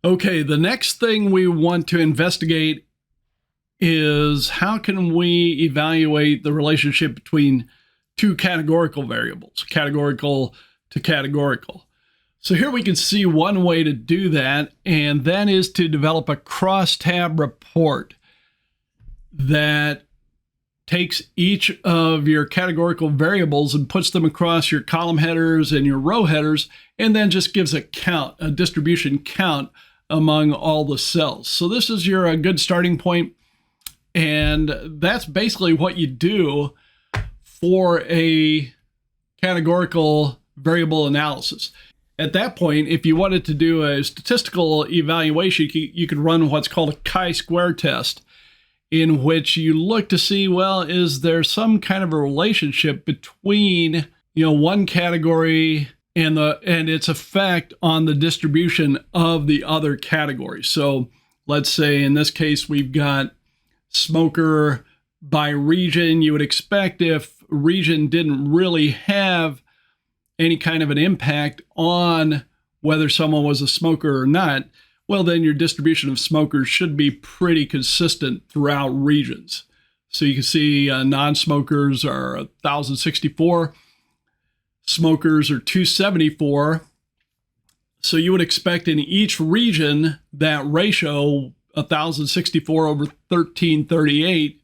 Okay, the next thing we want to investigate is how can we evaluate the relationship between two categorical variables, categorical to categorical. So here we can see one way to do that, and that is to develop a crosstab report that takes each of your categorical variables and puts them across your column headers and your row headers, and then just gives a count, a distribution count among all the cells. So this is your good starting point, and that's basically what you do for a categorical variable analysis. At that point, if you wanted to do a statistical evaluation, you could run what's called a chi-square test, in which you look to see, well, is there some kind of a relationship between, one category and its effect on the distribution of the other categories. So let's say in this case, we've got smoker by region. You would expect if region didn't really have any kind of an impact on whether someone was a smoker or not, well, then your distribution of smokers should be pretty consistent throughout regions. So you can see non-smokers are 1,064, smokers are 274. So you would expect in each region that ratio, 1,064 over 1,338,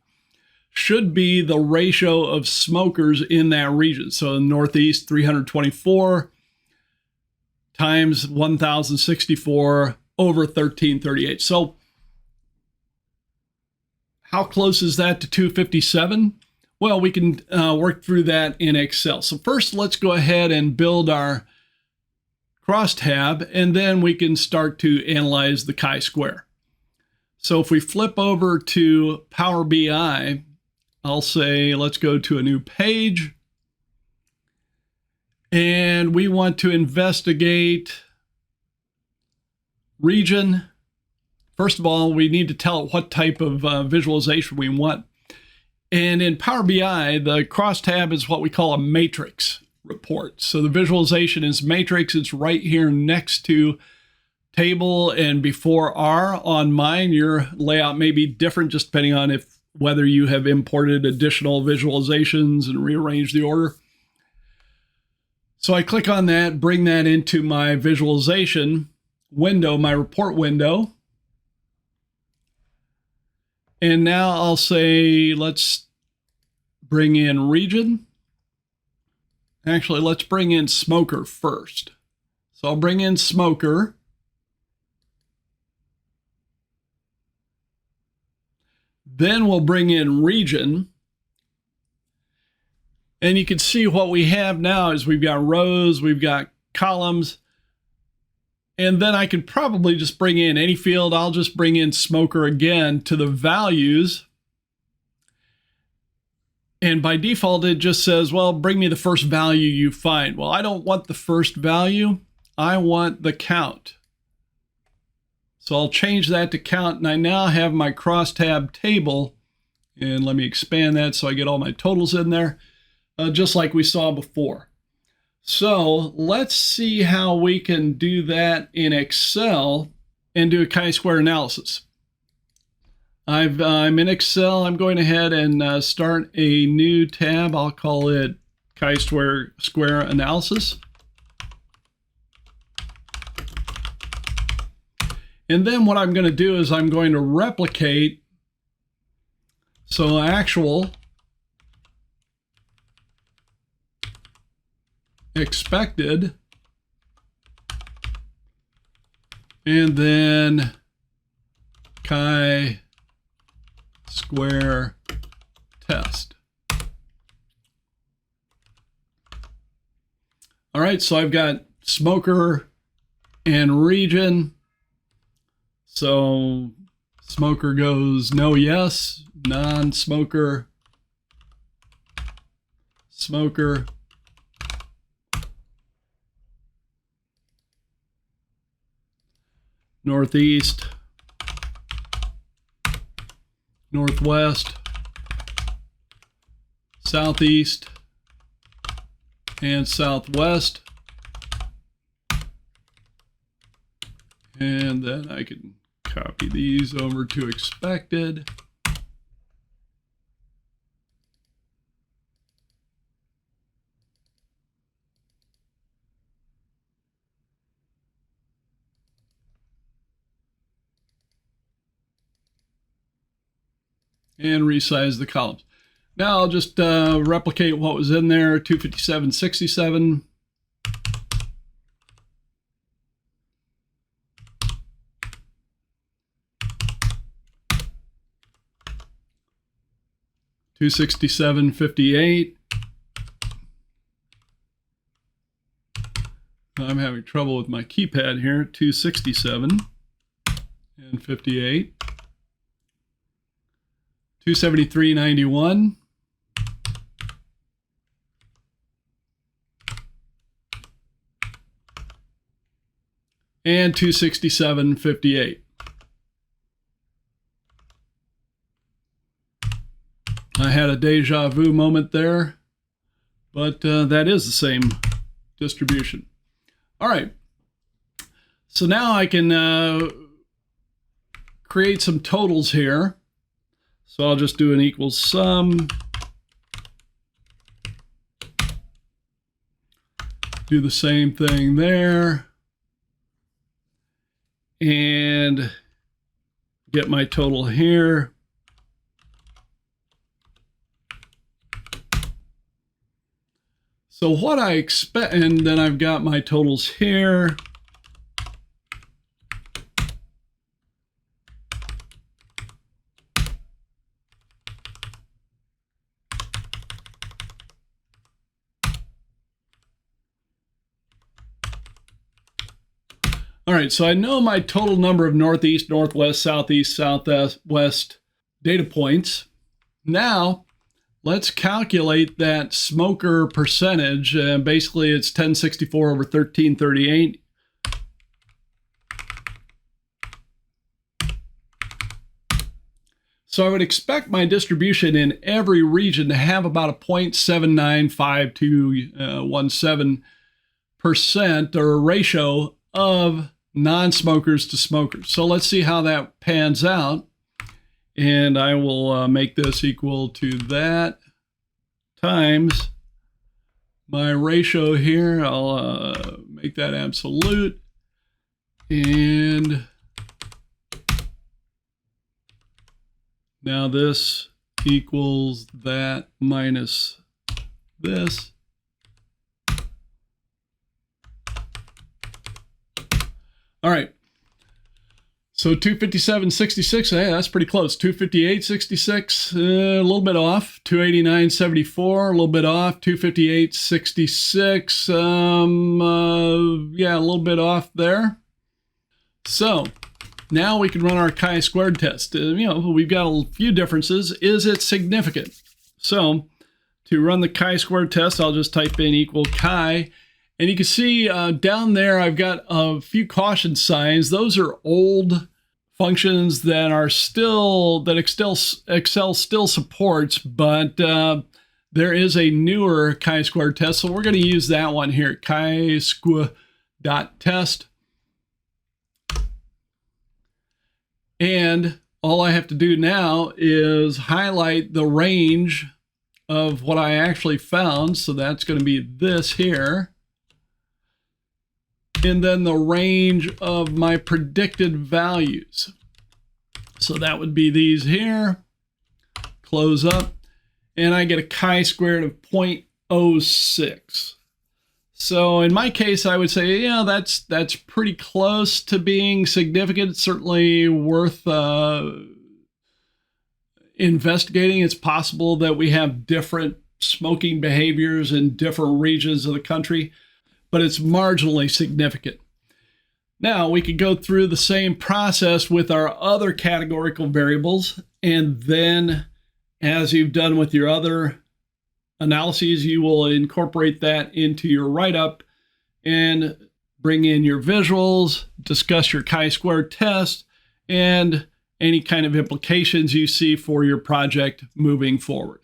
should be the ratio of smokers in that region. So in Northeast, 324 times 1,064 over 1,338. So how close is that to 257? Well, we can work through that in Excel. So first, let's go ahead and build our crosstab, and then we can start to analyze the chi-square. So if we flip over to Power BI, I'll say, let's go to a new page. And we want to investigate region. First of all, we need to tell it what type of visualization we want. And in Power BI, the crosstab is what we call a matrix report. So the visualization is matrix. It's right here next to table and before R. On mine, your layout may be different just depending on whether you have imported additional visualizations and rearranged the order. So I click on that, bring that into my visualization window, my report window. And now I'll say, let's bring in region. Actually, let's bring in smoker first. So I'll bring in smoker. Then we'll bring in region. And you can see what we have now is we've got rows, we've got columns. And then I could probably just bring in any field. I'll just bring in smoker again to the values. And by default, it just says, well, bring me the first value you find. Well, I don't want the first value. I want the count. So I'll change that to count. And I now have my crosstab table. And let me expand that so I get all my totals in there, just like we saw before. So let's see how we can do that in Excel and do a chi-square analysis. I'm in Excel. I'm going ahead and start a new tab. I'll call it chi-square analysis. And then what I'm going to do is I'm going to replicate. So actual, expected, and then chi-square test. All right, so I've got smoker and region. So smoker goes no, yes, non-smoker, smoker, Northeast, Northwest, Southeast, and Southwest, And then I can copy these over to expected. And resize the columns. Now I'll just replicate what was in there, 257.67. $267.58. I'm having trouble with my keypad here. 267 and 58. 273.91. And 267.58. I had a deja vu moment there, but that is the same distribution. All right. So now I can create some totals here. So I'll just do an equals sum. Do the same thing there. And get my total here. So what I expect, and then I've got my totals here. All right, so I know my total number of northeast, northwest, southeast, southwest data points. Now, let's calculate that smoker percentage. Basically, it's 1064 over 1338. So I would expect my distribution in every region to have about a 0.795217% or a ratio of non-smokers to smokers. So let's see how that pans out. And I will make this equal to that times my ratio here. I'll make that absolute. And now this equals that minus this. All right. So 257.66, hey, that's pretty close. 258.66, a little bit off. 289.74, a little bit off. 258.66, yeah, a little bit off there. So now we can run our chi-squared test. We've got a few differences. Is it significant? So to run the chi-squared test, I'll just type in equal chi. And you can see down there, I've got a few caution signs. Those are old functions that are still, that Excel still supports, but there is a newer chi-squared test. So we're going to use that one here, chi-squa.test. And all I have to do now is highlight the range of what I actually found. So that's going to be this here. And then the range of my predicted values. So that would be these here. Close up. And I get a chi-squared of 0.06. So in my case, I would say, yeah, that's pretty close to being significant. It's certainly worth investigating. It's possible that we have different smoking behaviors in different regions of the country, but it's marginally significant. Now we could go through the same process with our other categorical variables, and then as you've done with your other analyses, you will incorporate that into your write-up and bring in your visuals, discuss your chi-squared test, and any kind of implications you see for your project moving forward.